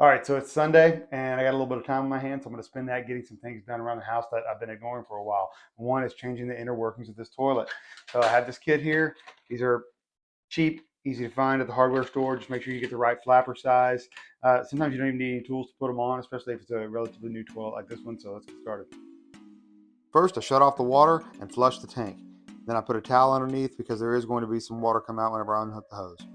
All right, so it's Sunday and I got a little bit of time on my hands, so I'm going to spend that getting some things done around the house that I've been ignoring for a while. One is changing the inner workings of this toilet. So I have this kit here. These are cheap, easy to find at the hardware store. Just make sure you get the right flapper size. Sometimes you don't even need any tools to put them on, especially if it's a relatively new toilet like this one. So let's get started. First, I shut off the water and flush the tank. Then I put a towel underneath because there is going to be some water come out whenever I unhook the hose.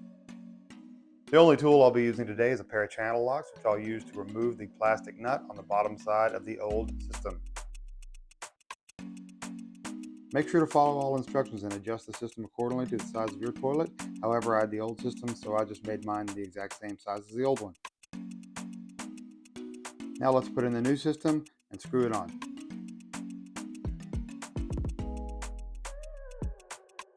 The only tool I'll be using today is a pair of channel locks, which I'll use to remove the plastic nut on the bottom side of the old system. Make sure to follow all instructions and adjust the system accordingly to the size of your toilet. However, I had the old system, so I just made mine the exact same size as the old one. Now let's put in the new system and screw it on.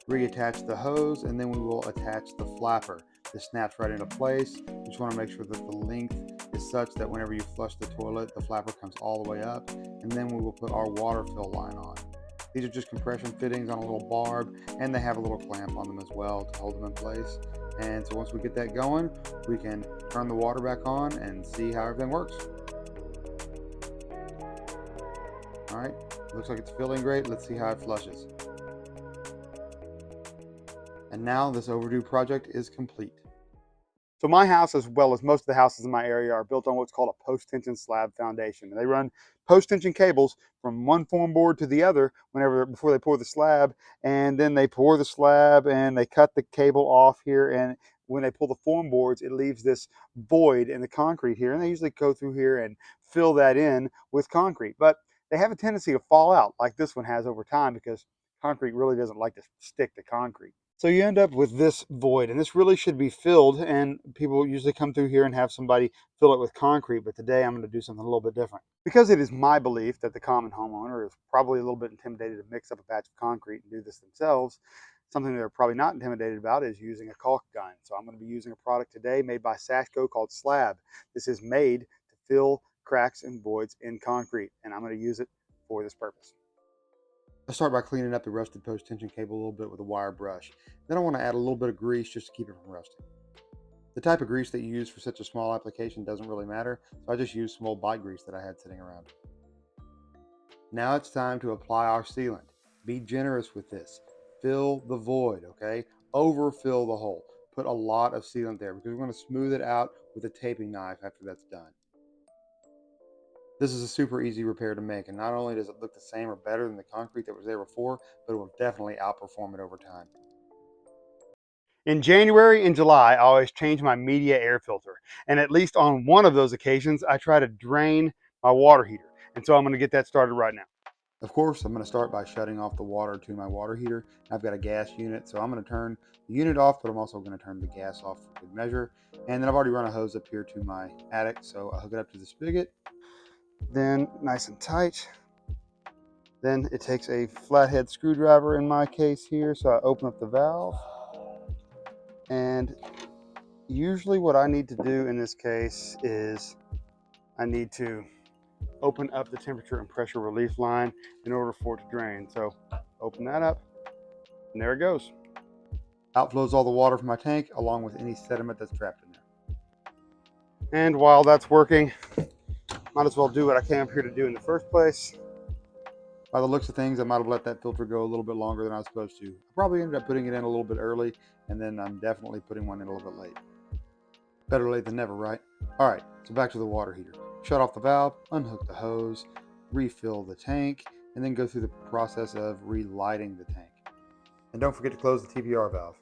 Reattach the hose and then we will attach the flapper. This snaps right into place. You just want to make sure that the length is such that whenever you flush the toilet, the flapper comes all the way up, and then we will put our water fill line on. These are just compression fittings on a little barb, and they have a little clamp on them as well to hold them in place. And so once we get that going, we can turn the water back on and see how everything works. All right, looks like it's filling great. Let's see how it flushes. And now this overdue project is complete. So my house, as well as most of the houses in my area, are built on what's called a post-tension slab foundation. And they run post-tension cables from one form board to the other before they pour the slab, and then they pour the slab and they cut the cable off here, and when they pull the form boards, it leaves this void in the concrete here, and they usually go through here and fill that in with concrete. But they have a tendency to fall out like this one has over time because concrete really doesn't like to stick to concrete. So you end up with this void, and this really should be filled, and people usually come through here and have somebody fill it with concrete, but today I'm going to do something a little bit different. Because it is my belief that the common homeowner is probably a little bit intimidated to mix up a batch of concrete and do this themselves, something they're probably not intimidated about is using a caulk gun. So I'm going to be using a product today made by Sashco called Slab. This is made to fill cracks and voids in concrete, and I'm going to use it for this purpose. I start by cleaning up the rusted post tension cable a little bit with a wire brush. Then I want to add a little bit of grease just to keep it from rusting. The type of grease that you use for such a small application doesn't really matter, so I just used some old bike grease that I had sitting around. Now it's time to apply our sealant. Be generous with this. Fill the void, okay? Overfill the hole. Put a lot of sealant there because we're going to smooth it out with a taping knife after that's done. This is a super easy repair to make, and not only does it look the same or better than the concrete that was there before, but it will definitely outperform it over time. In January and July, I always change my media air filter, and at least on one of those occasions, I try to drain my water heater, and so I'm going to get that started right now. Of course, I'm going to start by shutting off the water to my water heater. I've got a gas unit, so I'm going to turn the unit off, but I'm also going to turn the gas off for good measure. And then I've already run a hose up here to my attic, so I'll hook it up to the spigot. Then nice and tight. Then it takes a flathead screwdriver in my case here, so I open up the valve. And usually what I need to do in this case is I need to open up the temperature and pressure relief line in order for it to drain. So open that up, and there it goes. Outflows all the water from my tank along with any sediment that's trapped in there. And while that's working, might as well do what I came up here to do in the first place. By the looks of things, I might have let that filter go a little bit longer than I was supposed to. I probably ended up putting it in a little bit early, and then I'm definitely putting one in a little bit late. Better late than never, right? All right, so back to the water heater. Shut off the valve, unhook the hose, refill the tank, and then go through the process of relighting the tank. And don't forget to close the TPR valve.